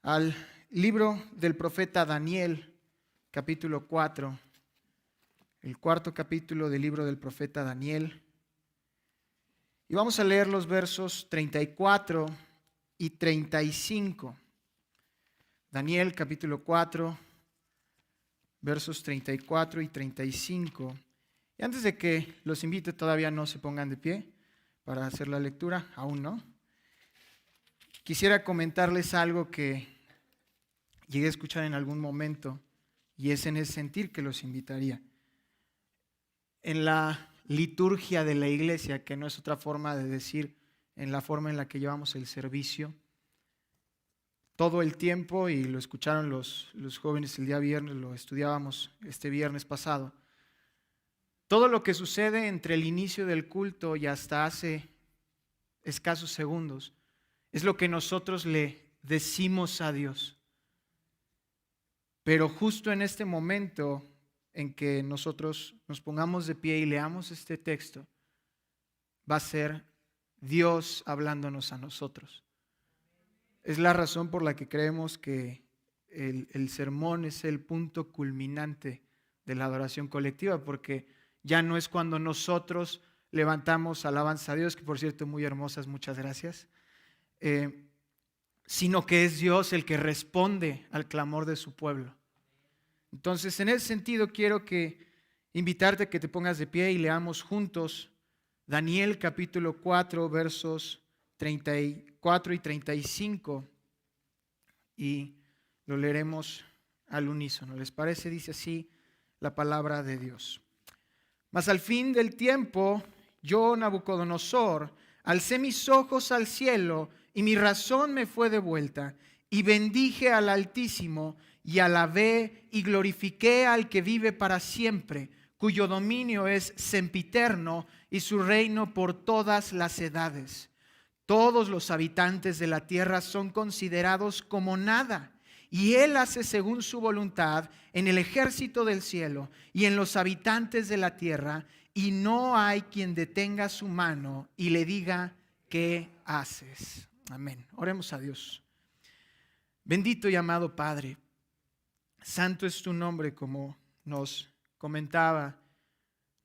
al libro del profeta Daniel, capítulo 4, el cuarto capítulo del libro del profeta Daniel. Y vamos a leer los versos 34 y 35. Daniel, capítulo 4, versos 34 y 35. Y antes de que los invite, todavía no se pongan de pie para hacer la lectura, aún no. Quisiera comentarles algo que llegué a escuchar en algún momento, y es en ese sentir que los invitaría. En la liturgia de la iglesia, que no es otra forma de decir en la forma en la que llevamos el servicio, todo el tiempo, y lo escucharon los jóvenes el día viernes, lo estudiábamos este viernes pasado, todo lo que sucede entre el inicio del culto y hasta hace escasos segundos es lo que nosotros le decimos a Dios. Pero justo en este momento en que nosotros nos pongamos de pie y leamos este texto, va a ser Dios hablándonos a nosotros. Es la razón por la que creemos que el sermón es el punto culminante de la adoración colectiva, porque ya no es cuando nosotros levantamos alabanza a Dios, que por cierto muy hermosas, muchas gracias, sino que es Dios el que responde al clamor de su pueblo. Entonces, en ese sentido, quiero invitarte a que te pongas de pie y leamos juntos Daniel capítulo 4, versos 34 y 35, y lo leeremos al unísono. ¿Les parece? Dice así la palabra de Dios. Mas al fin del tiempo, yo, Nabucodonosor, alcé mis ojos al cielo y mi razón me fue devuelta, y bendije al Altísimo, y alabé y glorifiqué al que vive para siempre, cuyo dominio es sempiterno y su reino por todas las edades. Todos los habitantes de la tierra son considerados como nada, y Él hace según su voluntad en el ejército del cielo y en los habitantes de la tierra, y no hay quien detenga su mano y le diga: ¿qué haces? Amén. Oremos a Dios. Bendito y amado Padre, santo es tu nombre, como nos comentaba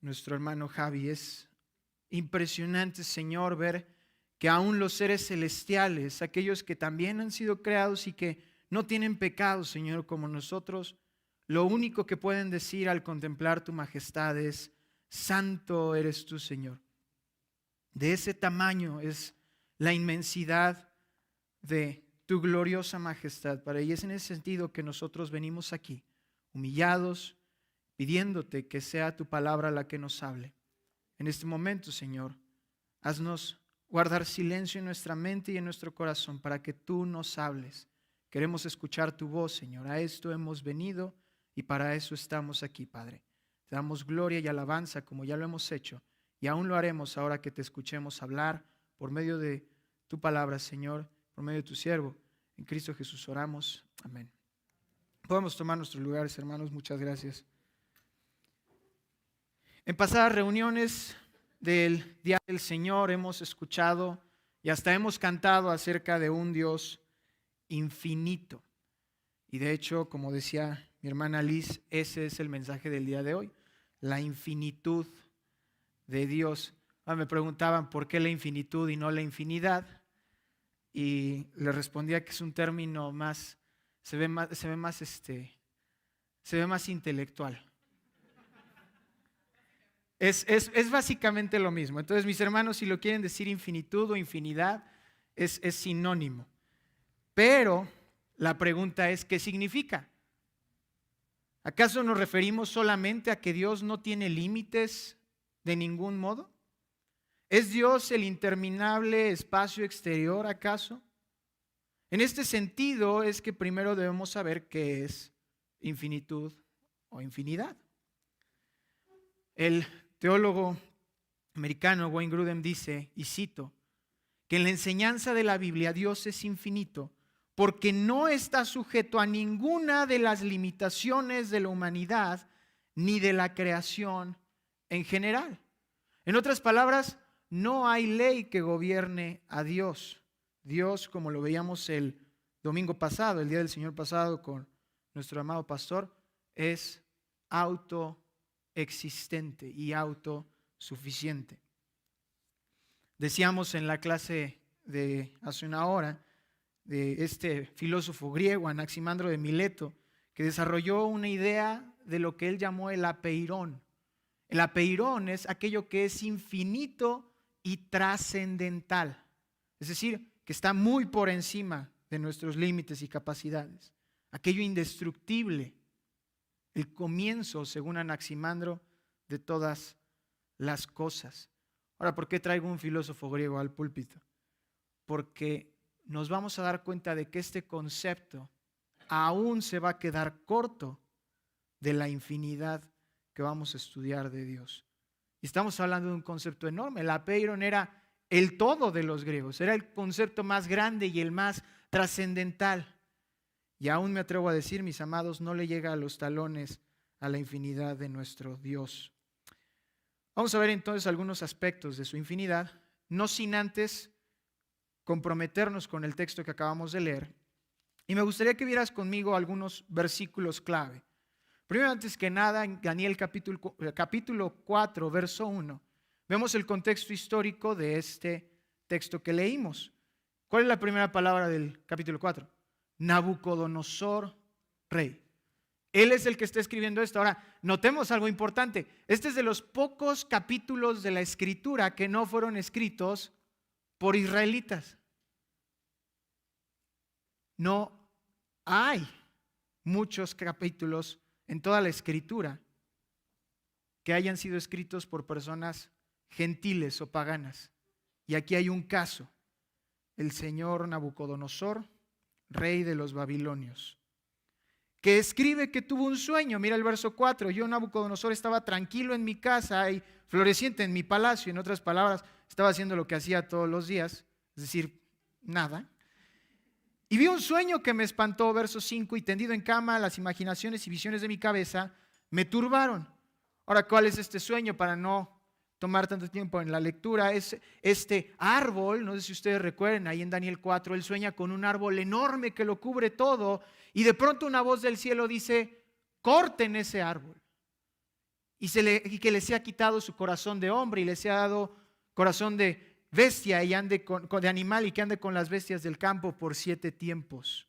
nuestro hermano Javi. Es impresionante, Señor, ver que aún los seres celestiales, aquellos que también han sido creados y que no tienen pecado, Señor, como nosotros, lo único que pueden decir al contemplar tu majestad es: santo eres tú, Señor. De ese tamaño es la inmensidad de tu gloriosa majestad, Padre. Y es en ese sentido que nosotros venimos aquí, humillados, pidiéndote que sea tu palabra la que nos hable. En este momento, Señor, haznos guardar silencio en nuestra mente y en nuestro corazón para que tú nos hables. Queremos escuchar tu voz, Señor. A esto hemos venido y para eso estamos aquí, Padre. Te damos gloria y alabanza como ya lo hemos hecho, y aún lo haremos ahora que te escuchemos hablar por medio de tu palabra, Señor, por medio de tu siervo. En Cristo Jesús oramos. Amén. Podemos tomar nuestros lugares, hermanos. Muchas gracias. En pasadas reuniones del Día del Señor hemos escuchado y hasta hemos cantado acerca de un Dios infinito. Y de hecho, como decía mi hermana Liz, ese es el mensaje del día de hoy, la infinitud de Dios. Me preguntaban por qué la infinitud y no la infinidad, y le respondía que es un término más, se ve más intelectual. Es básicamente lo mismo. Entonces, mis hermanos, si lo quieren decir infinitud o infinidad, es sinónimo. Pero la pregunta es: ¿qué significa? ¿Acaso nos referimos solamente a que Dios no tiene límites de ningún modo? ¿Es Dios el interminable espacio exterior, acaso? En este sentido es que primero debemos saber qué es infinitud o infinidad. El teólogo americano Wayne Grudem dice, y cito, que en la enseñanza de la Biblia Dios es infinito porque no está sujeto a ninguna de las limitaciones de la humanidad ni de la creación en general. En otras palabras, no hay ley que gobierne a Dios. Dios, como lo veíamos el domingo pasado, el día del Señor pasado con nuestro amado pastor, es autoexistente y autosuficiente. Decíamos en la clase de hace una hora de este filósofo griego, Anaximandro de Mileto, que desarrolló una idea de lo que él llamó el apeirón. El apeirón es aquello que es infinito y trascendental, es decir, que está muy por encima de nuestros límites y capacidades. Aquello indestructible, el comienzo, según Anaximandro, de todas las cosas. Ahora, ¿por qué traigo un filósofo griego al púlpito? Porque nos vamos a dar cuenta de que este concepto aún se va a quedar corto de la infinidad que vamos a estudiar de Dios. Y estamos hablando de un concepto enorme. El apeiron era el todo de los griegos, era el concepto más grande y el más trascendental. Y aún me atrevo a decir, mis amados, no le llega a los talones a la infinidad de nuestro Dios. Vamos a ver entonces algunos aspectos de su infinidad, no sin antes comprometernos con el texto que acabamos de leer. Y me gustaría que vieras conmigo algunos versículos clave. Primero, antes que nada, en Daniel capítulo 4, verso 1, vemos el contexto histórico de este texto que leímos. ¿Cuál es la primera palabra del capítulo 4? Nabucodonosor, rey. Él es el que está escribiendo esto. Ahora, notemos algo importante. Este es de los pocos capítulos de la Escritura que no fueron escritos por israelitas. No hay muchos capítulos en toda la Escritura que hayan sido escritos por personas gentiles o paganas. Y aquí hay un caso. El señor Nabucodonosor, rey de los babilonios, que escribe que tuvo un sueño. Mira el verso 4. Yo, Nabucodonosor, estaba tranquilo en mi casa y floreciente en mi palacio. En otras palabras, estaba haciendo lo que hacía todos los días, es decir, nada. Y vi un sueño que me espantó, verso 5, y tendido en cama, las imaginaciones y visiones de mi cabeza me turbaron. Ahora, ¿cuál es este sueño? Para no tomar tanto tiempo en la lectura, es este árbol, no sé si ustedes recuerden, ahí en Daniel 4, él sueña con un árbol enorme que lo cubre todo, y de pronto una voz del cielo dice, corten ese árbol, y que les sea quitado su corazón de hombre, y les sea dado corazón de bestia, y ande de animal, y que ande con las bestias del campo por 7 tiempos.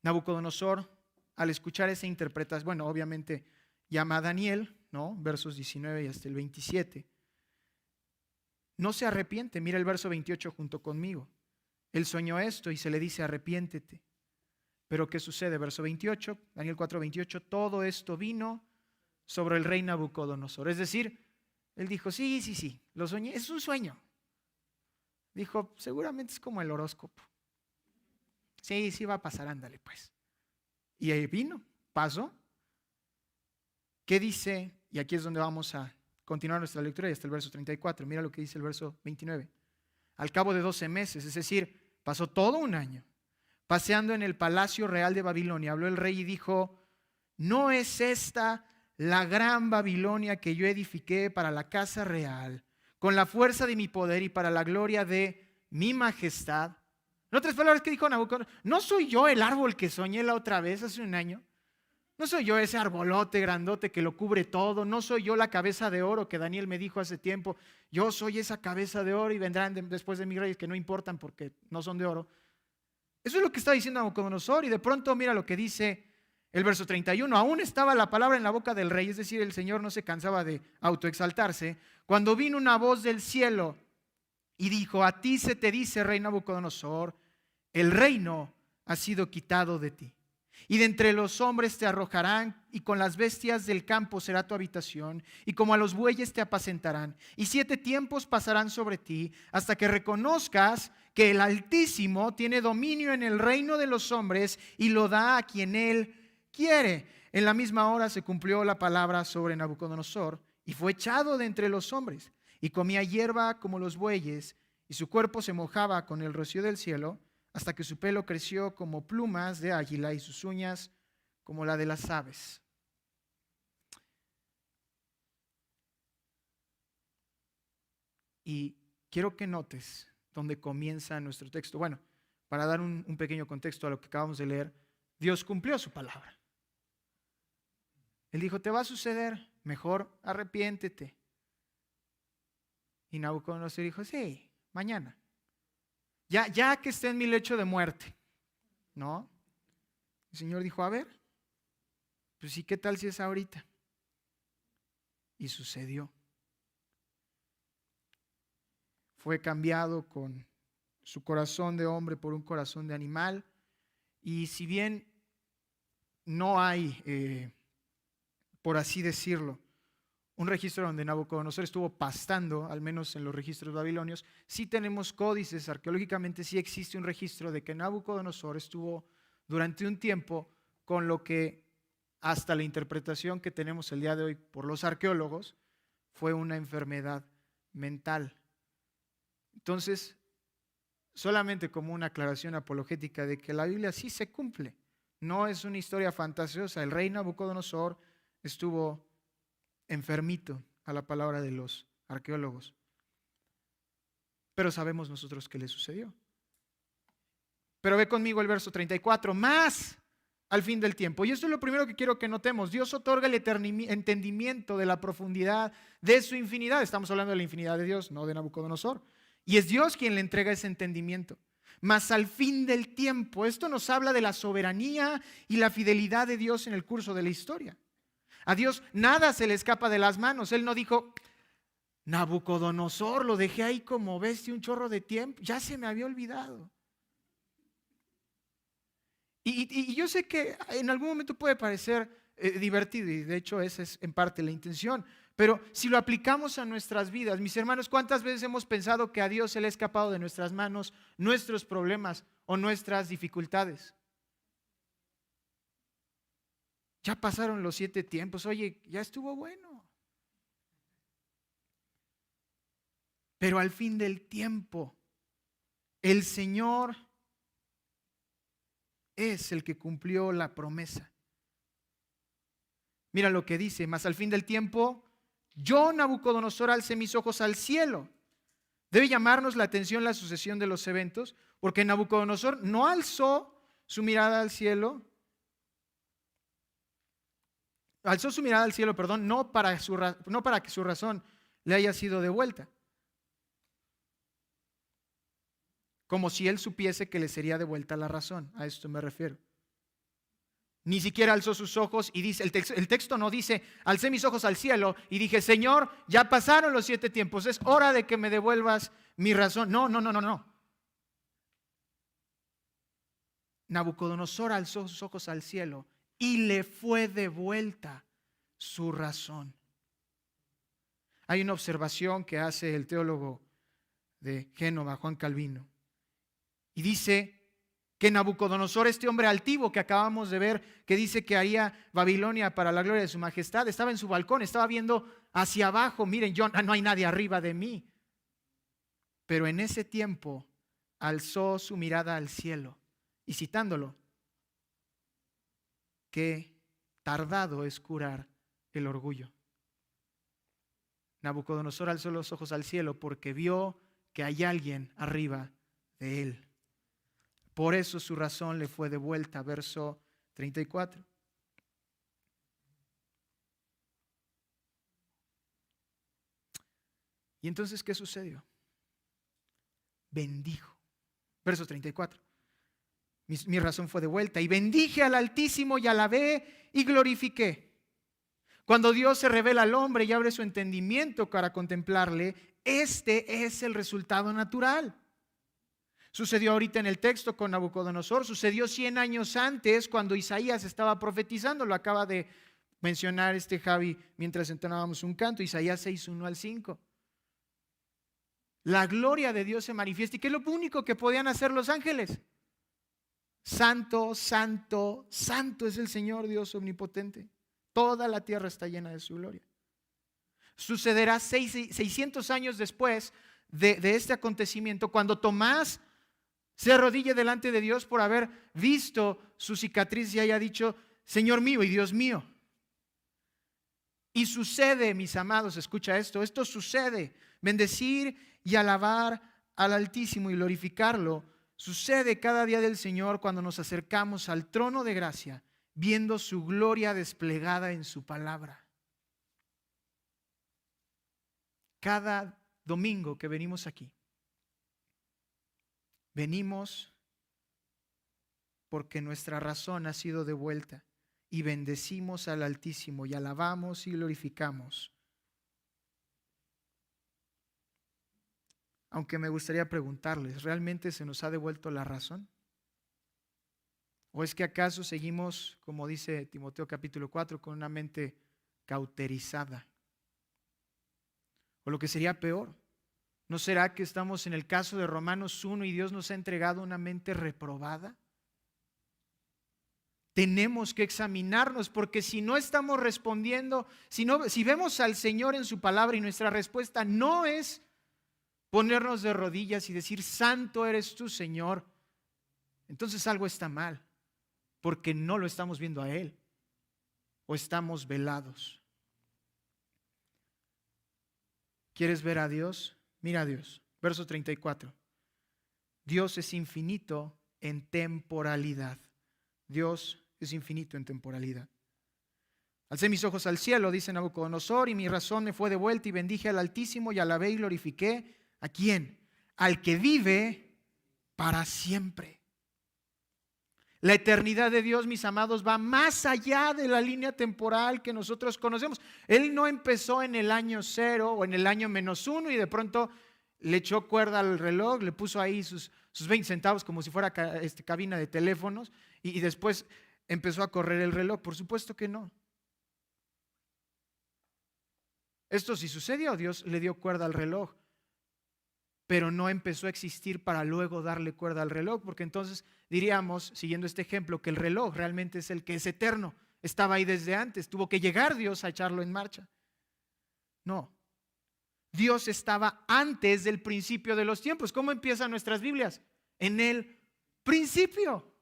Nabucodonosor, al escuchar esa interpretación, bueno, obviamente llama a Daniel, ¿no? Versos 19 y hasta el 27. No se arrepiente. Mira el verso 28 junto conmigo. Él soñó esto y se le dice arrepiéntete. Pero ¿qué sucede? Verso 28, Daniel 4, 28. Todo esto vino sobre el rey Nabucodonosor. Es decir, él dijo, sí, lo soñé, es un sueño. Dijo, seguramente es como el horóscopo. Sí, va a pasar, ándale pues. Y ahí vino, pasó. ¿Qué dice? Y aquí es donde vamos a continuar nuestra lectura y hasta el verso 34. Mira lo que dice el verso 29. Al cabo de 12 meses, es decir, pasó todo un año, paseando en el palacio real de Babilonia, habló el rey y dijo, ¿no es esta la gran Babilonia que yo edifiqué para la casa real, con la fuerza de mi poder y para la gloria de mi majestad? En otras palabras, ¿qué dijo Nabucodonosor? ¿No soy yo el árbol que soñé la otra vez hace un año? ¿No soy yo ese arbolote grandote que lo cubre todo? ¿No soy yo la cabeza de oro que Daniel me dijo hace tiempo? Yo soy esa cabeza de oro y vendrán después de mí reyes que no importan porque no son de oro. Eso es lo que está diciendo Nabucodonosor, y de pronto mira lo que dice el verso 31. Aún estaba la palabra en la boca del rey, es decir, el Señor no se cansaba de autoexaltarse, cuando vino una voz del cielo y dijo, a ti se te dice, rey Nabucodonosor, el reino ha sido quitado de ti. Y de entre los hombres te arrojarán, y con las bestias del campo será tu habitación, y como a los bueyes te apacentarán. Y 7 tiempos pasarán sobre ti, hasta que reconozcas que el Altísimo tiene dominio en el reino de los hombres, y lo da a quien Él quiere. En la misma hora se cumplió la palabra sobre Nabucodonosor, y fue echado de entre los hombres, y comía hierba como los bueyes, y su cuerpo se mojaba con el rocío del cielo, hasta que su pelo creció como plumas de águila y sus uñas como la de las aves. Y quiero que notes dónde comienza nuestro texto. Bueno, para dar un pequeño contexto a lo que acabamos de leer, Dios cumplió su palabra. Él dijo, te va a suceder, mejor arrepiéntete. Y Nabucodonosor dijo, sí, mañana. Ya que esté en mi lecho de muerte. ¿No? El Señor dijo, a ver, pues sí, ¿qué tal si es ahorita? Y sucedió. Fue cambiado con su corazón de hombre por un corazón de animal. Y si bien no hay, por así decirlo, un registro donde Nabucodonosor estuvo pastando, al menos en los registros babilonios, sí tenemos códices, arqueológicamente sí existe un registro de que Nabucodonosor estuvo durante un tiempo con lo que hasta la interpretación que tenemos el día de hoy por los arqueólogos fue una enfermedad mental. Entonces, solamente como una aclaración apologética de que la Biblia sí se cumple, no es una historia fantasiosa. El rey Nabucodonosor estuvo enfermito, a la palabra de los arqueólogos. Pero sabemos nosotros qué le sucedió. Pero ve conmigo el verso 34, más al fin del tiempo. Y esto es lo primero que quiero que notemos. Dios otorga el entendimiento de la profundidad de su infinidad. Estamos hablando de la infinidad de Dios, no de Nabucodonosor. Y es Dios quien le entrega ese entendimiento. Más al fin del tiempo. Esto nos habla de la soberanía y la fidelidad de Dios en el curso de la historia. A Dios nada se le escapa de las manos. Él no dijo, Nabucodonosor, lo dejé ahí como bestia un chorro de tiempo. Ya se me había olvidado. Y yo sé que en algún momento puede parecer divertido, y de hecho esa es en parte la intención. Pero si lo aplicamos a nuestras vidas, mis hermanos, ¿cuántas veces hemos pensado que a Dios se le ha escapado de nuestras manos nuestros problemas o nuestras dificultades? Ya pasaron los 7 tiempos, oye, ya estuvo bueno. Pero al fin del tiempo, el Señor es el que cumplió la promesa. Mira lo que dice, mas al fin del tiempo, yo, Nabucodonosor, alcé mis ojos al cielo. Debe llamarnos la atención la sucesión de los eventos, porque Nabucodonosor no alzó su mirada al cielo, no para que su razón le haya sido devuelta, como si él supiese que le sería devuelta la razón. A esto me refiero. Ni siquiera alzó sus ojos y dice, el texto no dice, alcé mis ojos al cielo y dije, Señor, ya pasaron los 7 tiempos, es hora de que me devuelvas mi razón. No. Nabucodonosor alzó sus ojos al cielo y le fue devuelta su razón. Hay una observación que hace el teólogo de Génova, Juan Calvino, y dice que Nabucodonosor, este hombre altivo que acabamos de ver, que dice que haría Babilonia para la gloria de su majestad, estaba en su balcón, estaba viendo hacia abajo, miren, no hay nadie arriba de mí. Pero en ese tiempo alzó su mirada al cielo y citándolo, qué tardado es curar el orgullo. Nabucodonosor alzó los ojos al cielo porque vio que hay alguien arriba de él. Por eso su razón le fue devuelta. Verso 34. ¿Y entonces qué sucedió? Bendijo. Verso 34. Mi razón fue devuelta. Y bendije al Altísimo y alabé y glorifiqué. Cuando Dios se revela al hombre y abre su entendimiento para contemplarle, este es el resultado natural. Sucedió ahorita en el texto con Nabucodonosor, sucedió 100 años antes cuando Isaías estaba profetizando, lo acaba de mencionar Javi mientras entonábamos un canto, Isaías 6, 1 al 5. La gloria de Dios se manifiesta. ¿Y qué es lo único que podían hacer los ángeles? Santo, santo, santo es el Señor Dios omnipotente. Toda la tierra está llena de su gloria. Sucederá 600 años después de este acontecimiento, cuando Tomás se arrodille delante de Dios por haber visto su cicatriz y haya dicho, Señor mío y Dios mío. Y sucede, mis amados, escucha esto sucede. Bendecir y alabar al Altísimo y glorificarlo sucede cada día del Señor cuando nos acercamos al trono de gracia, viendo su gloria desplegada en su palabra. Cada domingo que venimos aquí, venimos porque nuestra razón ha sido devuelta y bendecimos al Altísimo y alabamos y glorificamos. Aunque me gustaría preguntarles, ¿realmente se nos ha devuelto la razón? ¿O es que acaso seguimos, como dice Timoteo capítulo 4, con una mente cauterizada? O lo que sería peor, ¿no será que estamos en el caso de Romanos 1 y Dios nos ha entregado una mente reprobada? Tenemos que examinarnos, porque si no estamos respondiendo, si vemos al Señor en su palabra y nuestra respuesta no es ponernos de rodillas y decir, santo eres tú, Señor, entonces algo está mal, porque no lo estamos viendo a Él o estamos velados. ¿Quieres ver a Dios? Mira a Dios. Verso 34. Dios es infinito en temporalidad. Dios es infinito en temporalidad. Alcé mis ojos al cielo, dice Nabucodonosor, y mi razón me fue devuelta y bendije al Altísimo y alabé y glorifiqué. ¿A quién? Al que vive para siempre. La eternidad de Dios, mis amados, va más allá de la línea temporal que nosotros conocemos. Él no empezó en el año 0 o en el año -1 y de pronto le echó cuerda al reloj, le puso ahí sus 20 centavos como si fuera cabina de teléfonos y después empezó a correr el reloj. Por supuesto que no. Esto sí sucedió, Dios le dio cuerda al reloj, pero no empezó a existir para luego darle cuerda al reloj, porque entonces diríamos, siguiendo este ejemplo, que el reloj realmente es el que es eterno, estaba ahí desde antes, tuvo que llegar Dios a echarlo en marcha. No, Dios estaba antes del principio de los tiempos. ¿Cómo empiezan nuestras Biblias? En el principio.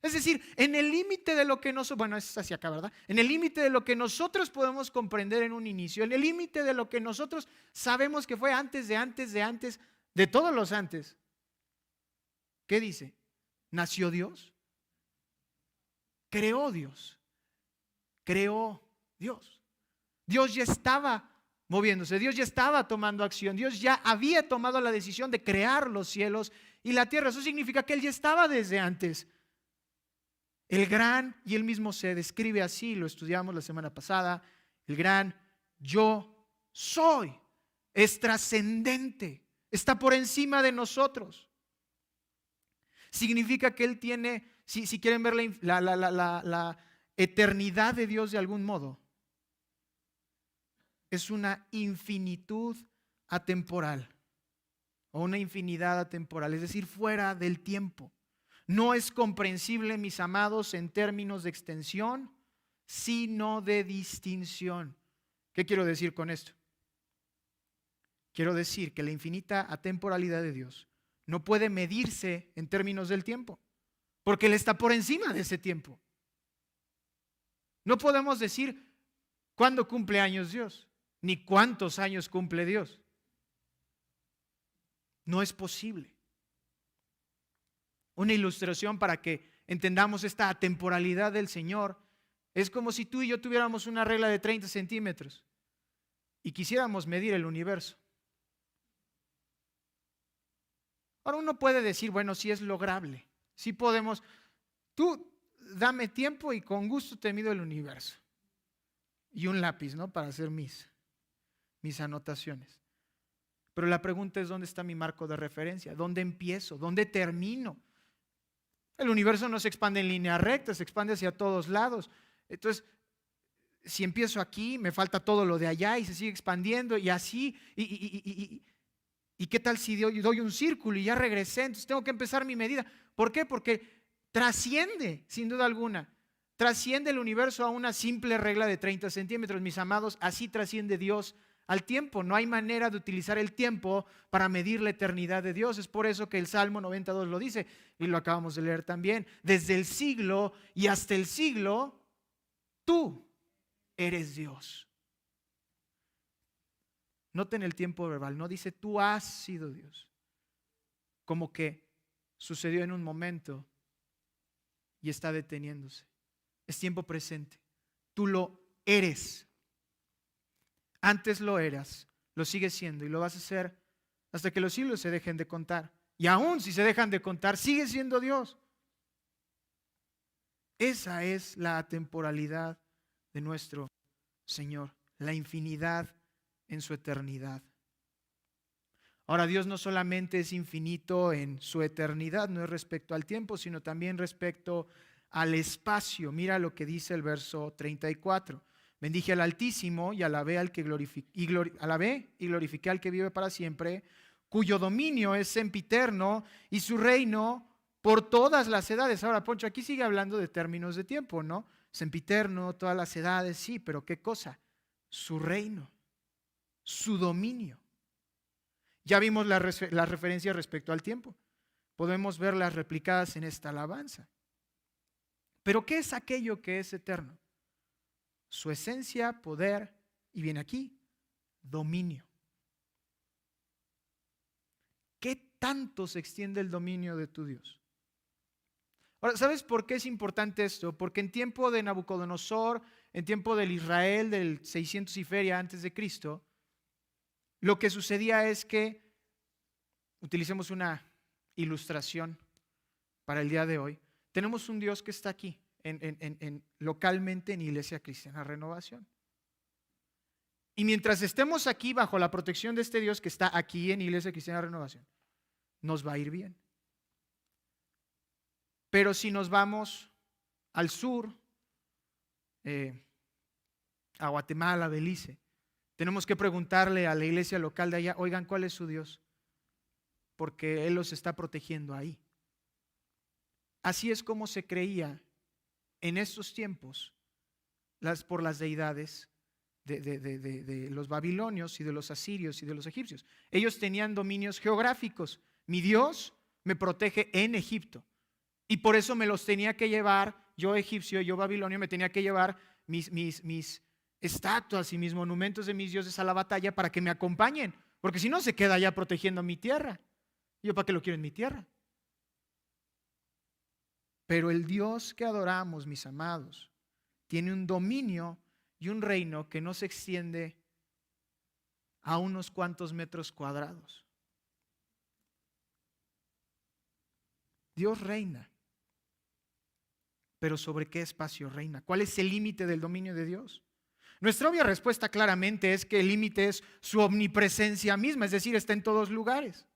Es decir, en el límite de lo que nosotros, bueno, es hacia acá, ¿verdad? En el límite de lo que nosotros podemos comprender en un inicio, en el límite de lo que nosotros sabemos que fue antes de todos los antes. ¿Qué dice? ¿Nació Dios? ¿Creó Dios? Creó Dios. Dios ya estaba moviéndose, Dios ya estaba tomando acción, Dios ya había tomado la decisión de crear los cielos y la tierra. Eso significa que Él ya estaba desde antes. El gran, y Él mismo se describe así, lo estudiamos la semana pasada, el gran yo soy, es trascendente, está por encima de nosotros. Significa que Él tiene, si quieren ver la eternidad de Dios de algún modo, es una infinitud atemporal o una infinidad atemporal, es decir, fuera del tiempo. No es comprensible, mis amados, en términos de extensión, sino de distinción. ¿Qué quiero decir con esto? Quiero decir que la infinita atemporalidad de Dios no puede medirse en términos del tiempo, porque Él está por encima de ese tiempo. No podemos decir cuándo cumple años Dios, ni cuántos años cumple Dios. No es posible. Una ilustración para que entendamos esta atemporalidad del Señor es como si tú y yo tuviéramos una regla de 30 centímetros y quisiéramos medir el universo. Ahora uno puede decir, bueno, sí es lograble, sí podemos, tú dame tiempo y con gusto te mido el universo. Y un lápiz, ¿no? Para hacer mis anotaciones. Pero la pregunta es, ¿dónde está mi marco de referencia? ¿Dónde empiezo? ¿Dónde termino? El universo no se expande en línea recta, se expande hacia todos lados. Entonces, si empiezo aquí, me falta todo lo de allá y se sigue expandiendo y así. ¿Y qué tal si doy un círculo y ya regresé? Entonces tengo que empezar mi medida. ¿Por qué? Porque trasciende, sin duda alguna. Trasciende el universo a una simple regla de 30 centímetros, mis amados. Así trasciende Dios al tiempo. No hay manera de utilizar el tiempo para medir la eternidad de Dios. Es por eso que el Salmo 92 lo dice y lo acabamos de leer también. Desde el siglo y hasta el siglo, tú eres Dios. Noten el tiempo verbal, no dice tú has sido Dios. Como que sucedió en un momento y está deteniéndose. Es tiempo presente. Tú lo eres. Antes lo eras, lo sigues siendo y lo vas a ser hasta que los siglos se dejen de contar. Y aún si se dejan de contar, sigue siendo Dios. Esa es la atemporalidad de nuestro Señor, la infinidad en su eternidad. Ahora, Dios no solamente es infinito en su eternidad, no es respecto al tiempo, sino también respecto al espacio. Mira lo que dice el verso 34. Bendije al Altísimo y alabé y glorifiqué al que vive para siempre, cuyo dominio es sempiterno y su reino por todas las edades. Ahora, Poncho, aquí sigue hablando de términos de tiempo, ¿no? Sempiterno, todas las edades, sí, pero ¿qué cosa? Su reino, su dominio. Ya vimos las referencias respecto al tiempo. Podemos verlas replicadas en esta alabanza. Pero ¿qué es aquello que es eterno? Su esencia, poder, y viene aquí, dominio. ¿Qué tanto se extiende el dominio de tu Dios? Ahora, ¿sabes por qué es importante esto? Porque en tiempo de Nabucodonosor, en tiempo del Israel del 600 y feria antes de Cristo, lo que sucedía es que, utilicemos una ilustración para el día de hoy, tenemos un Dios que está aquí, localmente en Iglesia Cristiana Renovación. Y mientras estemos aquí bajo la protección de este Dios que está aquí en Iglesia Cristiana Renovación, nos va a ir bien. Pero si nos vamos al sur, a Guatemala, Belice, tenemos que preguntarle a la iglesia local de allá, oigan, ¿cuál es su Dios? Porque Él los está protegiendo ahí. Así es como se creía en estos tiempos por las deidades de los babilonios y de los asirios y de los egipcios. Ellos tenían dominios geográficos. Mi Dios me protege en Egipto y por eso me los tenía que llevar, yo egipcio, yo babilonio, me tenía que llevar mis estatuas y mis monumentos de mis dioses a la batalla para que me acompañen, porque si no se queda allá protegiendo mi tierra. ¿Yo para qué lo quiero en mi tierra? Pero el Dios que adoramos, mis amados, tiene un dominio y un reino que no se extiende a unos cuantos metros cuadrados. Dios reina, pero ¿sobre qué espacio reina? ¿Cuál es el límite del dominio de Dios? Nuestra obvia respuesta claramente es que el límite es su omnipresencia misma, es decir, está en todos lugares.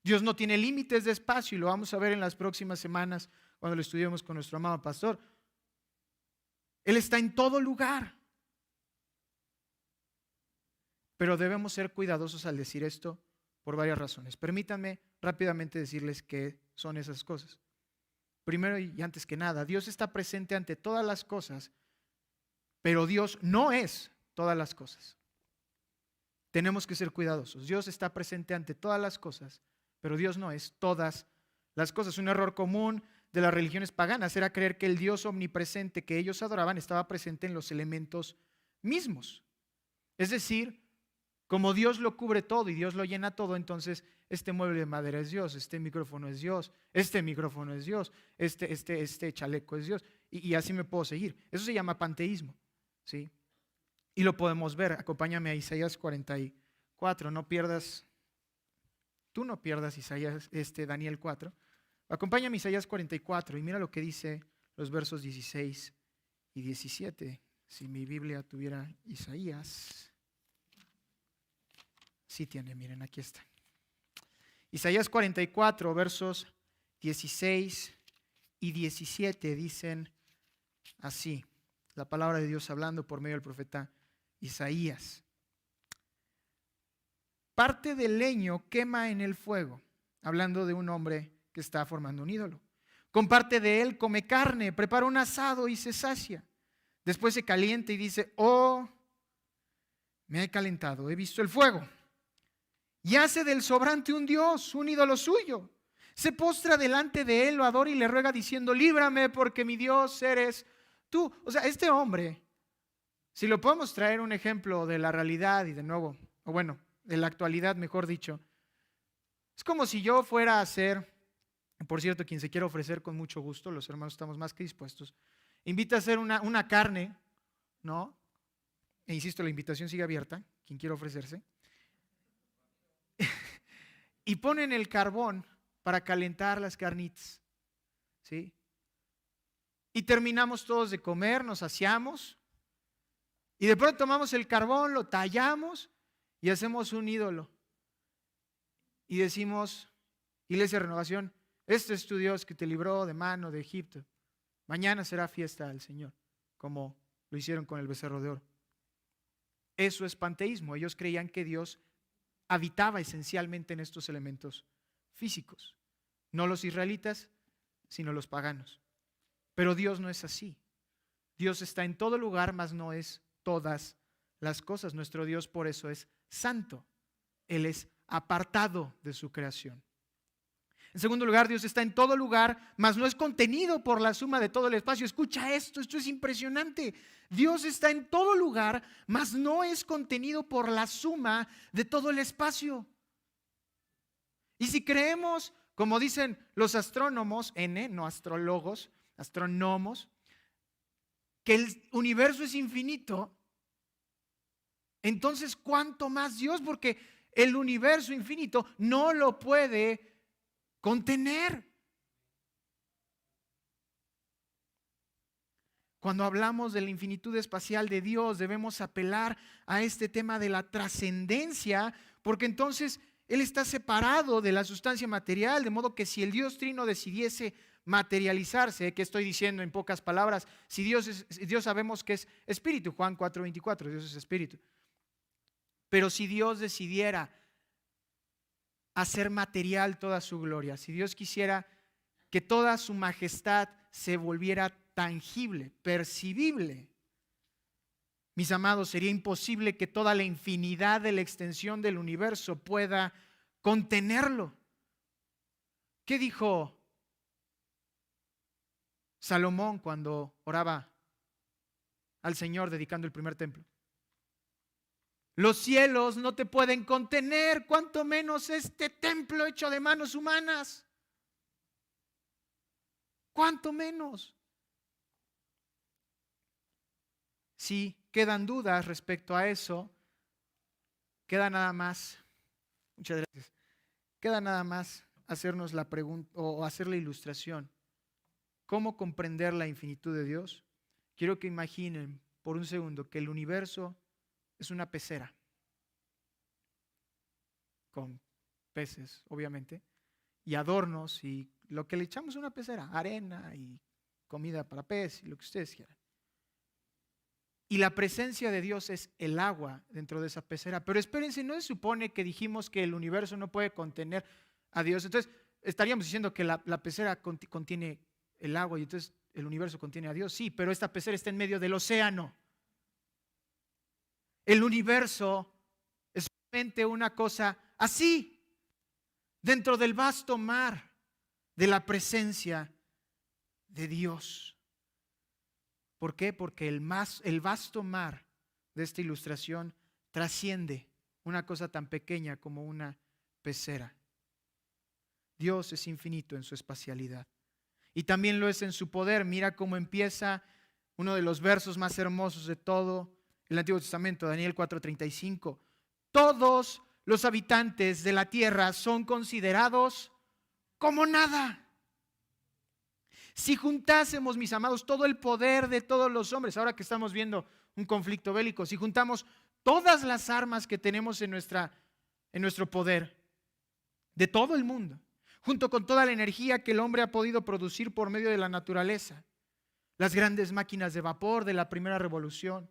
Dios no tiene límites de espacio y lo vamos a ver en las próximas semanas cuando lo estudiemos con nuestro amado pastor. Él está en todo lugar. Pero debemos ser cuidadosos al decir esto por varias razones. Permítanme rápidamente decirles qué son esas cosas. Primero y antes que nada, Dios está presente ante todas las cosas, pero Dios no es todas las cosas. Tenemos que ser cuidadosos. Dios está presente ante todas las cosas, pero Dios no es todas las cosas. Un error común de las religiones paganas era creer que el Dios omnipresente que ellos adoraban estaba presente en los elementos mismos. Es decir, como Dios lo cubre todo y Dios lo llena todo, entonces este mueble de madera es Dios, este micrófono es Dios, este micrófono es Dios, este chaleco es Dios, y así me puedo seguir. Eso se llama panteísmo, ¿sí? Y lo podemos ver. Acompáñame a Isaías 44, tú no pierdas Isaías, Daniel 4. Acompáñame a Isaías 44 y mira lo que dice los versos 16 y 17. Si mi Biblia tuviera Isaías. Sí tiene, miren, aquí está. Isaías 44, versos 16 y 17 dicen así, la palabra de Dios hablando por medio del profeta Isaías. Parte del leño quema en el fuego, hablando de un hombre que está formando un ídolo. Con parte de él come carne, prepara un asado y se sacia. Después se calienta y dice, oh, me he calentado, he visto el fuego. Y hace del sobrante un dios, un ídolo suyo. Se postra delante de él, lo adora y le ruega diciendo, líbrame porque mi Dios eres tú. O sea, este hombre, si lo podemos traer un ejemplo de la realidad y de nuevo, o bueno, de la actualidad mejor dicho, es como si yo fuera a hacer Por cierto, quien se quiera ofrecer, con mucho gusto, los hermanos estamos más que dispuestos. Invita a hacer una carne, ¿no? E insisto, la invitación sigue abierta, quien quiera ofrecerse. Y ponen el carbón para calentar las carnitas, ¿sí? Y terminamos todos de comer, nos saciamos, y de pronto tomamos el carbón, lo tallamos y hacemos un ídolo. Y decimos, Iglesia Renovación, este es tu Dios que te libró de mano de Egipto. Mañana será fiesta al Señor, como lo hicieron con el becerro de oro. Eso es panteísmo. Ellos creían que Dios habitaba esencialmente en estos elementos físicos. No los israelitas, sino los paganos. Pero Dios no es así. Dios está en todo lugar, mas no es todas las cosas. Nuestro Dios por eso es santo. Él es apartado de su creación. En segundo lugar, Dios está en todo lugar, mas no es contenido por la suma de todo el espacio. Escucha esto es impresionante. Dios está en todo lugar, mas no es contenido por la suma de todo el espacio. Y si creemos, como dicen los astrónomos, no astrólogos, astrónomos, que el universo es infinito, entonces ¿cuánto más Dios? Porque el universo infinito no lo puede contener. Cuando hablamos de la infinitud espacial de Dios, debemos apelar a este tema de la trascendencia, porque entonces Él está separado de la sustancia material, de modo que si el Dios Trino decidiese materializarse, ¿qué estoy diciendo en pocas palabras? Si Dios sabemos que es espíritu, Juan 4:24, Dios es espíritu. Pero si Dios decidiera hacer material toda su gloria, si Dios quisiera que toda su majestad se volviera tangible, percibible, mis amados, sería imposible que toda la infinidad de la extensión del universo pueda contenerlo. ¿Qué dijo Salomón cuando oraba al Señor dedicando el primer templo? Los cielos no te pueden contener, cuanto menos este templo hecho de manos humanas. ¿Cuánto menos? Si quedan dudas respecto a eso, queda nada más, muchas gracias, queda nada más hacernos la pregunta o hacer la ilustración. ¿Cómo comprender la infinitud de Dios? Quiero que imaginen por un segundo que el universo es una pecera con peces, obviamente, y adornos y lo que le echamos a una pecera, arena y comida para pez y lo que ustedes quieran. Y la presencia de Dios es el agua dentro de esa pecera. Pero espérense, ¿no se supone que dijimos que el universo no puede contener a Dios? Entonces, estaríamos diciendo que la pecera contiene el agua y entonces el universo contiene a Dios. Sí, pero esta pecera está en medio del océano. El universo es solamente una cosa así, dentro del vasto mar de la presencia de Dios. ¿Por qué? Porque el vasto mar de esta ilustración trasciende una cosa tan pequeña como una pecera. Dios es infinito en su espacialidad y también lo es en su poder. Mira cómo empieza uno de los versos más hermosos de todo el Antiguo Testamento, Daniel 4:35. Todos los habitantes de la tierra son considerados como nada. Si juntásemos, mis amados, todo el poder de todos los hombres, ahora que estamos viendo un conflicto bélico, si juntamos todas las armas que tenemos en nuestro poder, de todo el mundo, junto con toda la energía que el hombre ha podido producir por medio de la naturaleza, las grandes máquinas de vapor de la primera revolución,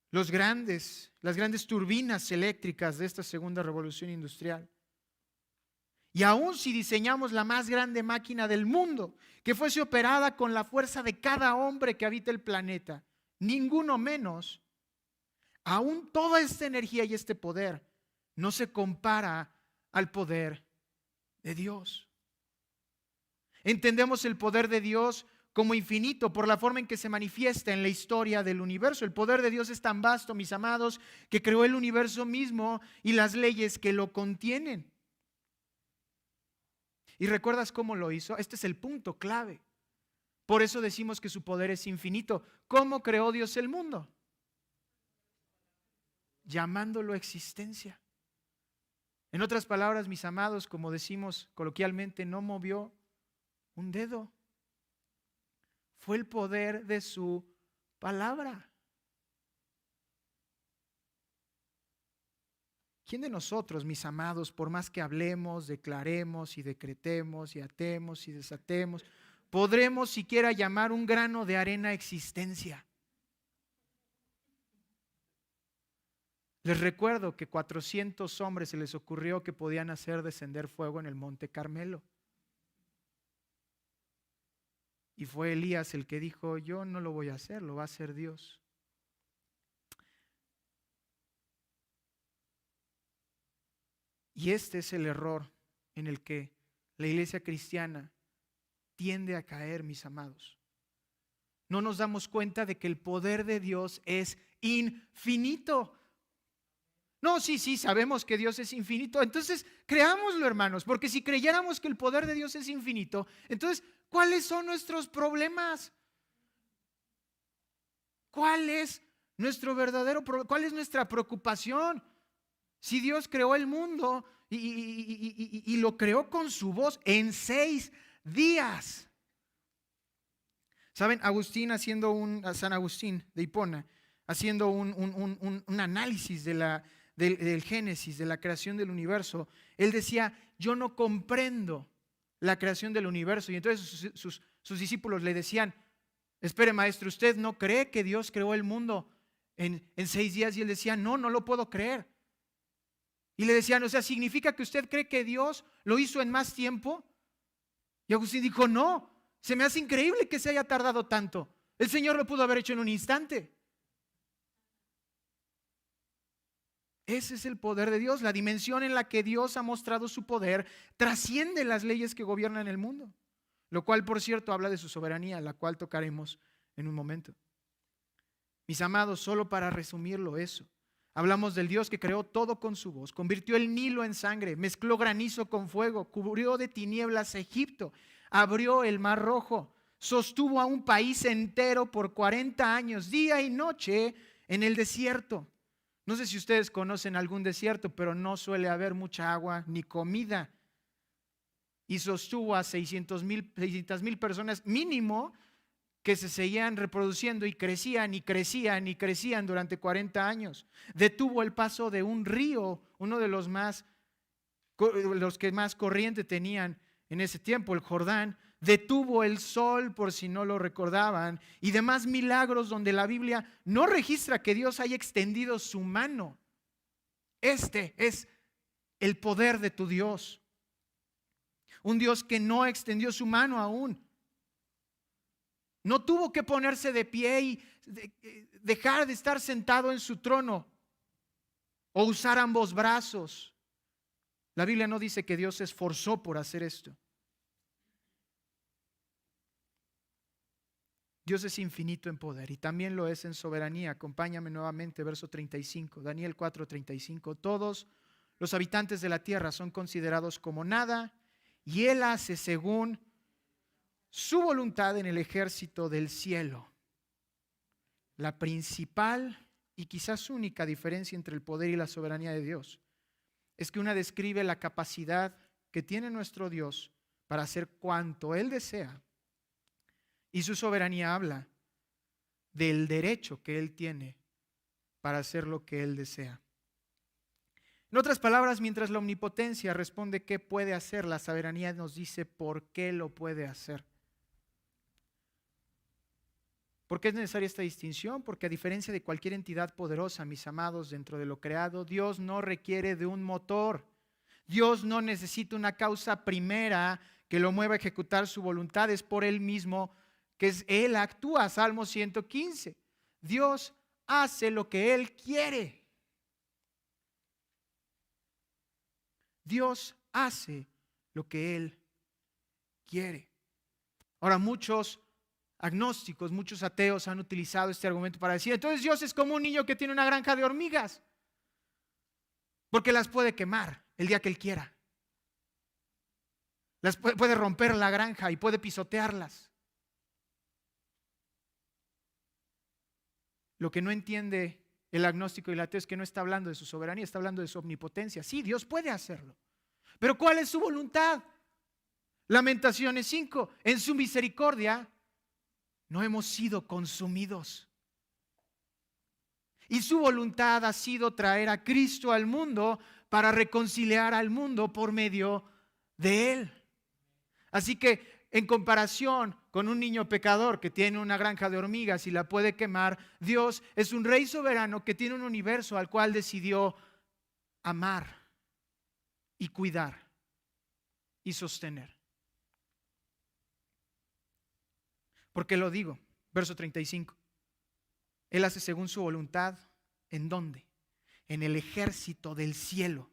las grandes turbinas eléctricas de esta segunda revolución industrial, y aún si diseñamos la más grande máquina del mundo, que fuese operada con la fuerza de cada hombre que habita el planeta, ninguno menos, aún toda esta energía y este poder no se compara al poder de Dios. Entendemos el poder de Dios como infinito por la forma en que se manifiesta en la historia del universo. El poder de Dios es tan vasto, mis amados, que creó el universo mismo y las leyes que lo contienen. ¿Y recuerdas cómo lo hizo? Este es el punto clave. Por eso decimos que su poder es infinito. ¿Cómo creó Dios el mundo? Llamándolo existencia. En otras palabras, mis amados, como decimos coloquialmente, no movió un dedo. Fue el poder de su palabra. ¿Quién de nosotros, mis amados, por más que hablemos, declaremos y decretemos y atemos y desatemos, podremos siquiera llamar un grano de arena existencia? Les recuerdo que 400 hombres se les ocurrió que podían hacer descender fuego en el monte Carmelo. Y fue Elías el que dijo, yo no lo voy a hacer, lo va a hacer Dios. Y este es el error en el que la iglesia cristiana tiende a caer, mis amados. No nos damos cuenta de que el poder de Dios es infinito. No, sí, sabemos que Dios es infinito. Entonces, creámoslo, hermanos, porque si creyéramos que el poder de Dios es infinito, entonces, ¿cuáles son nuestros problemas? ¿Cuál es nuestro verdadero problema? ¿Cuál es nuestra preocupación? Si Dios creó el mundo y lo creó con su voz en 6 días. ¿Saben? San Agustín de Hipona, haciendo un análisis del Génesis, de la creación del universo, él decía, yo no comprendo la creación del universo. Y entonces sus discípulos le decían, espere maestro, ¿usted no cree que Dios creó el mundo en 6 días? Y él decía, no lo puedo creer. Y le decían, o sea, ¿significa que usted cree que Dios lo hizo en más tiempo? Y Agustín dijo, no, se me hace increíble que se haya tardado tanto. El Señor lo pudo haber hecho en un instante. Ese es el poder de Dios. La dimensión en la que Dios ha mostrado su poder trasciende las leyes que gobiernan el mundo. Lo cual, por cierto, habla de su soberanía, la cual tocaremos en un momento. Mis amados, solo para resumirlo eso. Hablamos del Dios que creó todo con su voz, convirtió el Nilo en sangre, mezcló granizo con fuego, cubrió de tinieblas Egipto, abrió el Mar Rojo, sostuvo a un país entero por 40 años, día y noche en el desierto. No sé si ustedes conocen algún desierto, pero no suele haber mucha agua ni comida. Y sostuvo a 600,000 personas mínimo que se seguían reproduciendo y crecían y crecían y crecían durante 40 años. Detuvo el paso de un río, uno de los que más corriente tenían en ese tiempo, el Jordán. Detuvo el sol, por si no lo recordaban, y demás milagros donde la Biblia no registra que Dios haya extendido su mano. Este es el poder de tu Dios. Un Dios que no extendió su mano aún. No tuvo que ponerse de pie y dejar de estar sentado en su trono o usar ambos brazos. La Biblia no dice que Dios se esforzó por hacer esto. Dios es infinito en poder y también lo es en soberanía. Acompáñame nuevamente, verso 35, Daniel 4:35. Todos los habitantes de la tierra son considerados como nada y Él hace según su voluntad en el ejército del cielo. La principal y quizás única diferencia entre el poder y la soberanía de Dios es que una describe la capacidad que tiene nuestro Dios para hacer cuanto Él desea, y su soberanía habla del derecho que Él tiene para hacer lo que Él desea. En otras palabras, mientras la omnipotencia responde qué puede hacer, la soberanía nos dice por qué lo puede hacer. ¿Por qué es necesaria esta distinción? Porque a diferencia de cualquier entidad poderosa, mis amados, dentro de lo creado, Dios no requiere de un motor. Dios no necesita una causa primera que lo mueva a ejecutar su voluntad. Es por Él mismo que Él actúa. Salmo 115. Dios hace lo que Él quiere. Dios hace lo que Él quiere. Ahora, muchos agnósticos, muchos ateos han utilizado este argumento para decir, entonces Dios es como un niño que tiene una granja de hormigas, porque las puede quemar el día que Él quiera. Puede romper la granja y puede pisotearlas. Lo que no entiende el agnóstico y el ateo es que no está hablando de su soberanía, está hablando de su omnipotencia. Sí, Dios puede hacerlo. Pero ¿cuál es su voluntad? Lamentaciones 5. En su misericordia no hemos sido consumidos. Y su voluntad ha sido traer a Cristo al mundo para reconciliar al mundo por medio de Él. Así que en comparación con un niño pecador que tiene una granja de hormigas y la puede quemar, Dios es un rey soberano que tiene un universo al cual decidió amar y cuidar y sostener. ¿Por qué lo digo? Verso 35. Él hace según su voluntad, ¿en dónde? En el ejército del cielo.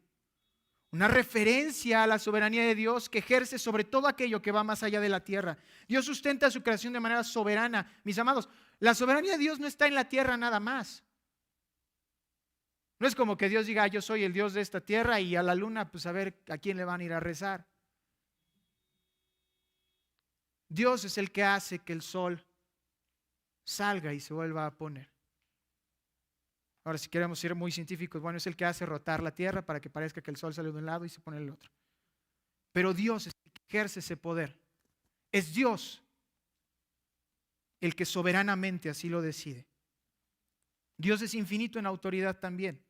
Una referencia a la soberanía de Dios que ejerce sobre todo aquello que va más allá de la tierra. Dios sustenta su creación de manera soberana. Mis amados, la soberanía de Dios no está en la tierra nada más. No es como que Dios diga, yo soy el Dios de esta tierra y a la luna, pues a ver a quién le van a ir a rezar. Dios es el que hace que el sol salga y se vuelva a poner. Ahora, si queremos ser muy científicos, bueno, es el que hace rotar la tierra para que parezca que el sol sale de un lado y se pone del otro. Pero Dios es el que ejerce ese poder. Es Dios el que soberanamente así lo decide. Dios es infinito en autoridad también.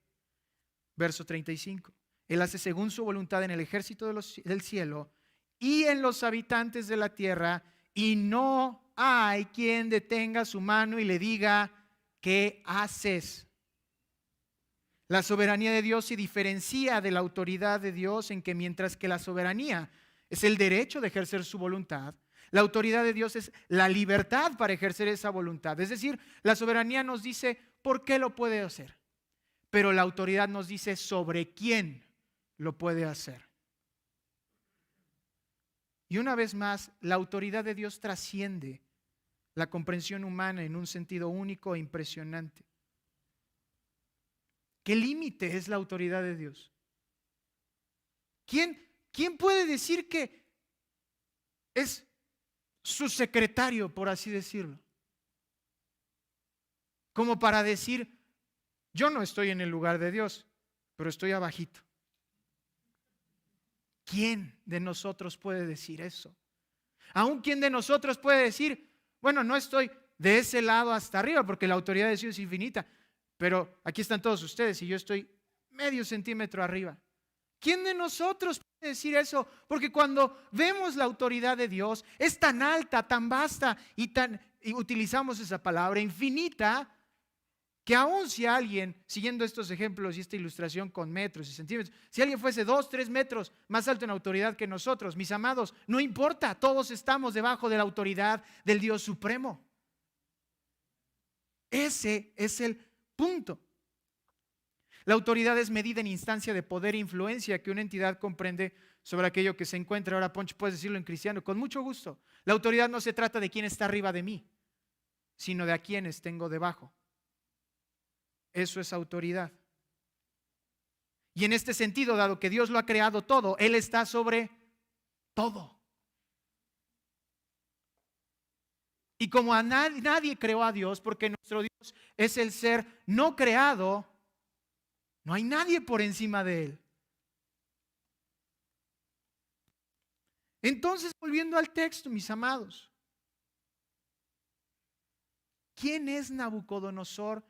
Verso 35. Él hace según su voluntad en el ejército del cielo y en los habitantes de la tierra, y no hay quien detenga su mano y le diga, ¿qué haces? La soberanía de Dios se diferencia de la autoridad de Dios en que mientras que la soberanía es el derecho de ejercer su voluntad, la autoridad de Dios es la libertad para ejercer esa voluntad. Es decir, la soberanía nos dice por qué lo puede hacer, pero la autoridad nos dice sobre quién lo puede hacer. Y una vez más, la autoridad de Dios trasciende la comprensión humana en un sentido único e impresionante. ¿Qué límite es la autoridad de Dios? ¿Quién puede decir que es su secretario, por así decirlo? Como para decir, yo no estoy en el lugar de Dios, pero estoy abajito. ¿Quién de nosotros puede decir eso? Aún quién de nosotros puede decir, bueno, no estoy de ese lado hasta arriba, porque la autoridad de Dios es infinita, pero aquí están todos ustedes y yo estoy medio centímetro arriba. ¿Quién de nosotros puede decir eso? Porque cuando vemos la autoridad de Dios, es tan alta, tan vasta y utilizamos esa palabra, infinita, que aún si alguien, siguiendo estos ejemplos y esta ilustración con metros y centímetros, si alguien fuese 2, 3 metros más alto en autoridad que nosotros, mis amados, no importa, todos estamos debajo de la autoridad del Dios Supremo. Ese es el punto. La autoridad es medida en instancia de poder e influencia que una entidad comprende sobre aquello que se encuentra. Ahora, Poncho, puedes decirlo en cristiano, con mucho gusto. La autoridad no se trata de quién está arriba de mí, sino de a quienes tengo debajo. Eso es autoridad. Y en este sentido, dado que Dios lo ha creado todo, Él está sobre todo. Y como a nadie creó a Dios, porque nuestro Dios es el ser no creado, no hay nadie por encima de Él. Entonces, volviendo al texto, mis amados, ¿quién es Nabucodonosor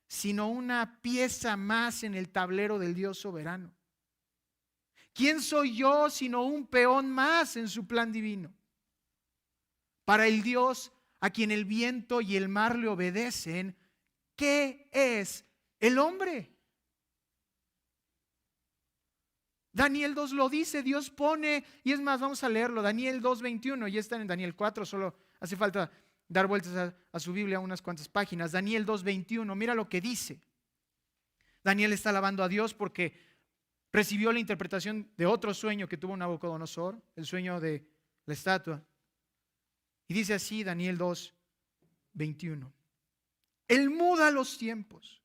sino una pieza más en el tablero del Dios soberano? ¿Quién soy yo sino un peón más en su plan divino? Para el Dios a quien el viento y el mar le obedecen, ¿qué es el hombre? Daniel 2 lo dice, Dios pone, y es más, vamos a leerlo, Daniel 2:21, ya están en Daniel 4, solo hace falta dar vueltas a su Biblia unas cuantas páginas. Daniel 2:21, mira lo que dice. Daniel está alabando a Dios porque recibió la interpretación de otro sueño que tuvo Nabucodonosor, el sueño de la estatua. Y dice así Daniel 2:21. Él muda los tiempos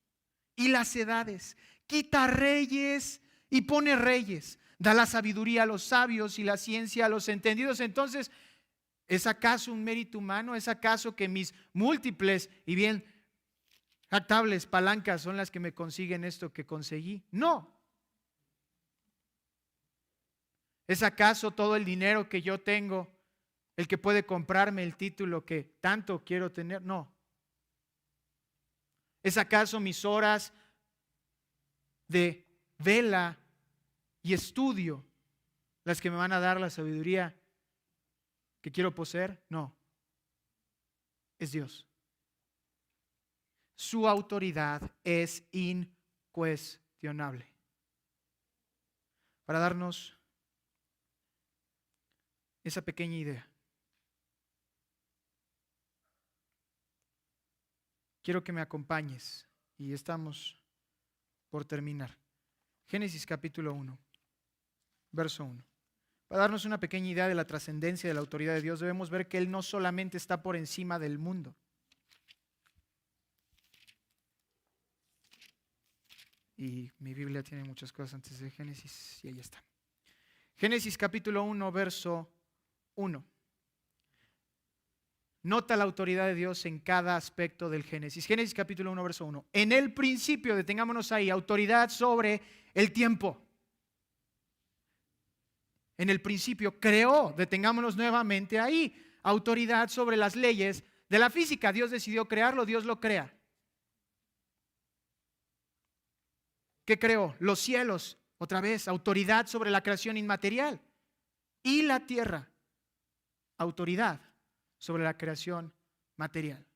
y las edades, quita reyes y pone reyes, Da la sabiduría a los sabios y la ciencia a los entendidos. Entonces, ¿es acaso un mérito humano? ¿Es acaso que mis múltiples y bien jactables palancas son las que me consiguen esto que conseguí? No. ¿Es acaso todo el dinero que yo tengo el que puede comprarme el título que tanto quiero tener? No. ¿Es acaso mis horas de vela y estudio las que me van a dar la sabiduría que quiero poseer? No. Es Dios. Su autoridad es incuestionable. Para darnos esa pequeña idea, quiero que me acompañes y estamos por terminar. Génesis capítulo 1, verso 1. Para darnos una pequeña idea de la trascendencia de la autoridad de Dios, debemos ver que Él no solamente está por encima del mundo. Y mi Biblia tiene muchas cosas antes de Génesis y ahí está. Génesis capítulo 1, verso 1. Nota la autoridad de Dios en cada aspecto del Génesis. Génesis capítulo 1, verso 1. En el principio, detengámonos ahí, autoridad sobre el tiempo. En el principio creó, detengámonos nuevamente ahí, autoridad sobre las leyes de la física. Dios decidió crearlo, Dios lo crea. ¿Qué creó? Los cielos, otra vez, autoridad sobre la creación inmaterial. Y la tierra, autoridad sobre la creación material.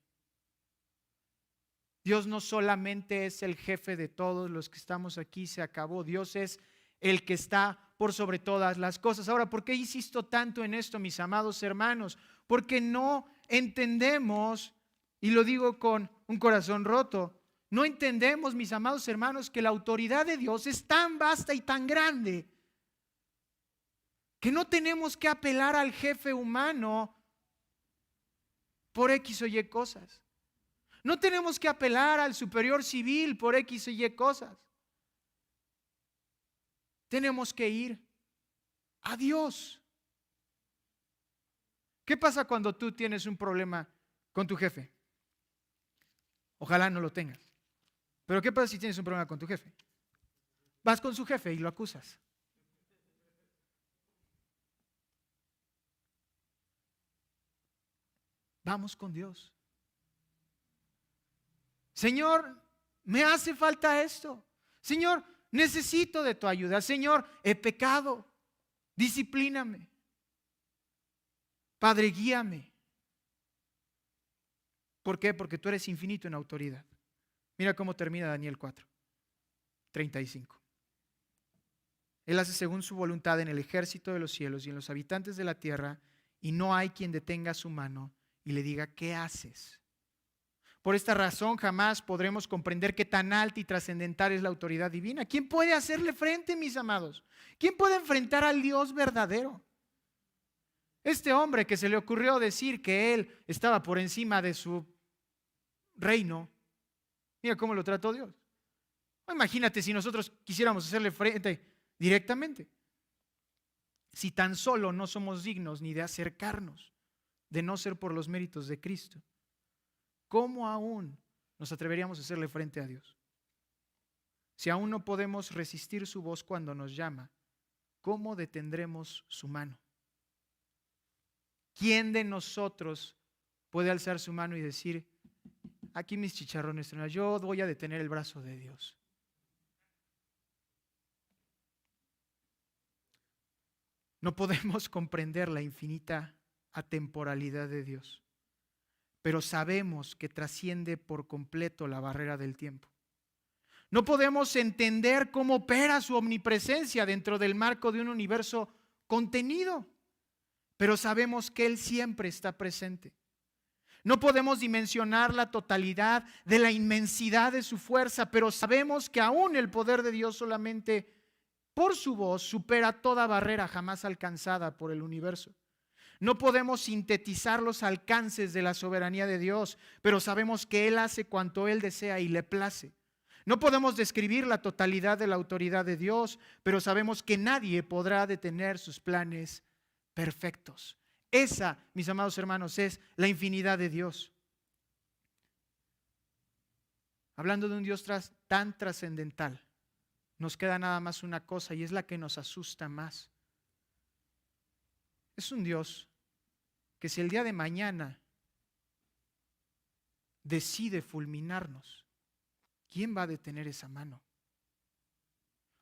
Dios no solamente es el jefe de todos los que estamos aquí, se acabó. Dios es el que está por sobre todas las cosas. Ahora, ¿por qué insisto tanto en esto, mis amados hermanos? Porque no entendemos, y lo digo con un corazón roto, no entendemos, mis amados hermanos, que la autoridad de Dios es tan vasta y tan grande que no tenemos que apelar al jefe humano por X o Y cosas. No tenemos que apelar al superior civil por X o Y cosas. Tenemos que ir a Dios. ¿Qué pasa cuando tú tienes un problema con tu jefe? Ojalá no lo tengas. Pero ¿qué pasa si tienes un problema con tu jefe? Vas con su jefe y lo acusas. Vamos con Dios. Señor, me hace falta esto. Señor, necesito de tu ayuda. Señor, he pecado. Disciplíname. Padre, guíame. ¿Por qué? Porque tú eres infinito en autoridad. Mira cómo termina Daniel 4:35. Él hace según su voluntad en el ejército de los cielos y en los habitantes de la tierra, y no hay quien detenga su mano y le diga, ¿qué haces? Por esta razón jamás podremos comprender qué tan alta y trascendental es la autoridad divina. ¿Quién puede hacerle frente, mis amados? ¿Quién puede enfrentar al Dios verdadero? Este hombre que se le ocurrió decir que él estaba por encima de su reino, mira cómo lo trató Dios. Imagínate si nosotros quisiéramos hacerle frente directamente. Si tan solo no somos dignos ni de acercarnos, de no ser por los méritos de Cristo, ¿cómo aún nos atreveríamos a hacerle frente a Dios? Si aún no podemos resistir su voz cuando nos llama, ¿cómo detendremos su mano? ¿Quién de nosotros puede alzar su mano y decir, aquí mis chicharrones, yo voy a detener el brazo de Dios? No podemos comprender la infinita atemporalidad de Dios, pero sabemos que trasciende por completo la barrera del tiempo. No podemos entender cómo opera su omnipresencia dentro del marco de un universo contenido, pero sabemos que Él siempre está presente. No podemos dimensionar la totalidad de la inmensidad de su fuerza, pero sabemos que aún el poder de Dios solamente por su voz supera toda barrera jamás alcanzada por el universo. No podemos sintetizar los alcances de la soberanía de Dios, pero sabemos que Él hace cuanto Él desea y le place. No podemos describir la totalidad de la autoridad de Dios, pero sabemos que nadie podrá detener sus planes perfectos. Esa, mis amados hermanos, es la infinidad de Dios. Hablando de un Dios tan trascendental, nos queda nada más una cosa y es la que nos asusta más. Es un Dios que si el día de mañana decide fulminarnos, ¿quién va a detener esa mano?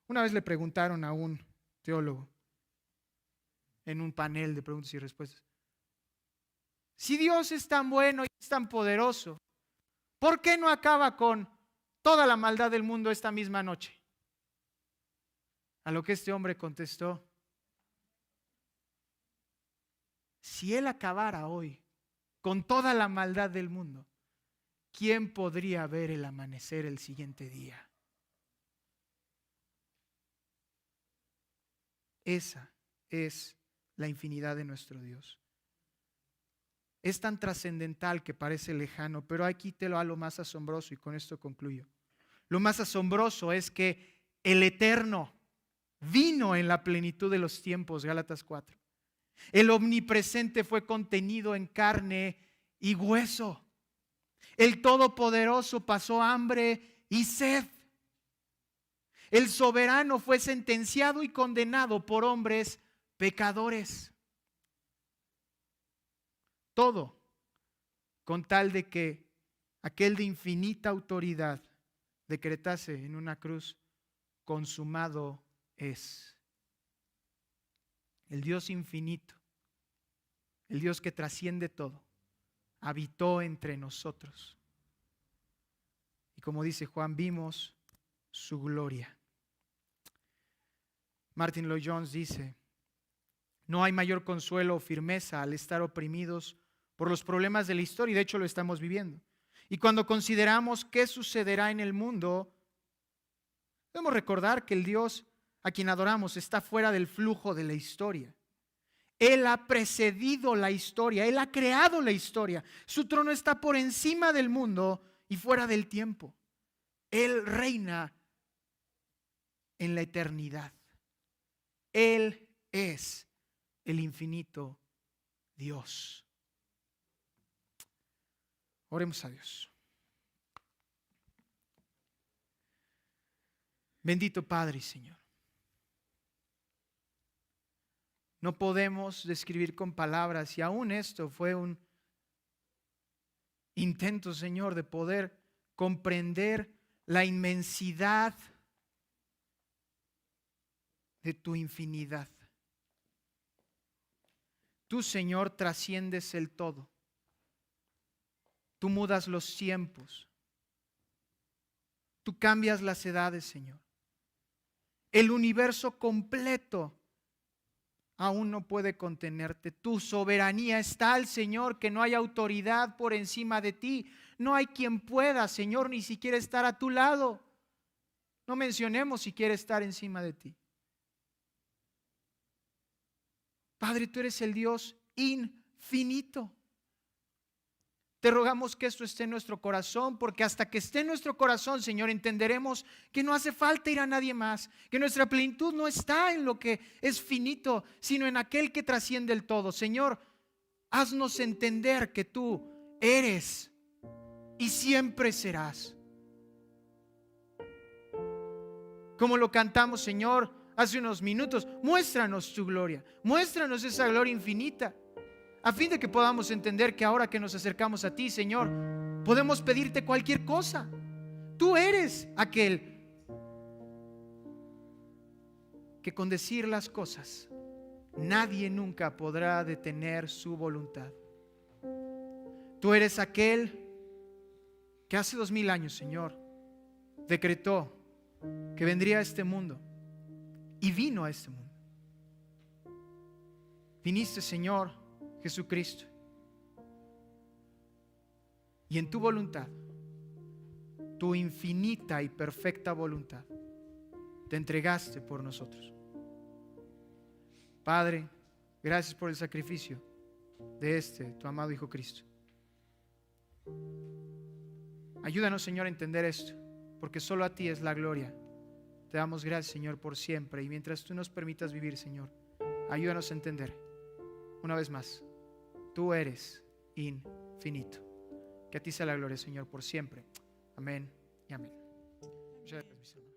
Una vez le preguntaron a un teólogo en un panel de preguntas y respuestas: si Dios es tan bueno y es tan poderoso, ¿por qué no acaba con toda la maldad del mundo esta misma noche? A lo que este hombre contestó: si Él acabara hoy con toda la maldad del mundo, ¿quién podría ver el amanecer el siguiente día? Esa es la infinidad de nuestro Dios. Es tan trascendental que parece lejano, pero aquí te lo a lo más asombroso, y con esto concluyo. Lo más asombroso es que el Eterno vino en la plenitud de los tiempos, Gálatas 4. El omnipresente fue contenido en carne y hueso. El Todopoderoso pasó hambre y sed. El soberano fue sentenciado y condenado por hombres pecadores. Todo con tal de que aquel de infinita autoridad decretase en una cruz: consumado es. El Dios infinito, el Dios que trasciende todo, habitó entre nosotros. Y como dice Juan, vimos su gloria. Martin Lloyd-Jones dice: no hay mayor consuelo o firmeza al estar oprimidos por los problemas de la historia, y de hecho lo estamos viviendo. Y cuando consideramos qué sucederá en el mundo, debemos recordar que el Dios a quien adoramos está fuera del flujo de la historia. Él ha precedido la historia, Él ha creado la historia. Su trono está por encima del mundo y fuera del tiempo. Él reina en la eternidad. Él es el infinito Dios. Oremos a Dios. Bendito Padre y Señor. No podemos describir con palabras, y aún esto fue un intento, Señor, de poder comprender la inmensidad de tu infinidad. Tú, Señor, trasciendes el todo. Tú mudas los tiempos. Tú cambias las edades, Señor. El universo completo aún no puede contenerte. Tu soberanía es tal, Señor, que no hay autoridad por encima de ti. No hay quien pueda, Señor, ni siquiera estar a tu lado. No mencionemos si quiere estar encima de ti. Padre, tú eres el Dios infinito. Te rogamos que esto esté en nuestro corazón, porque hasta que esté en nuestro corazón, Señor, entenderemos que no hace falta ir a nadie más, que nuestra plenitud no está en lo que es finito, sino en aquel que trasciende el todo. Señor, haznos entender que tú eres y siempre serás. Como lo cantamos, Señor, hace unos minutos, muéstranos tu gloria, muéstranos esa gloria infinita, a fin de que podamos entender que ahora que nos acercamos a ti, Señor, podemos pedirte cualquier cosa. Tú eres aquel que con decir las cosas nadie nunca podrá detener su voluntad. Tú eres aquel que hace 2000 años, Señor, decretó que vendría a este mundo y vino a este mundo. Viniste, Señor Jesucristo, y en tu voluntad, tu infinita y perfecta voluntad, te entregaste por nosotros. Padre, gracias por el sacrificio de tu amado Hijo Cristo. Ayúdanos, Señor, a entender esto, porque solo a ti es la gloria. Te damos gracias, Señor, por siempre. Y mientras tú nos permitas vivir, Señor, ayúdanos a entender, una vez más, tú eres infinito. Que a ti sea la gloria, Señor, por siempre. Amén y amén. Muchas gracias, mis hermanos.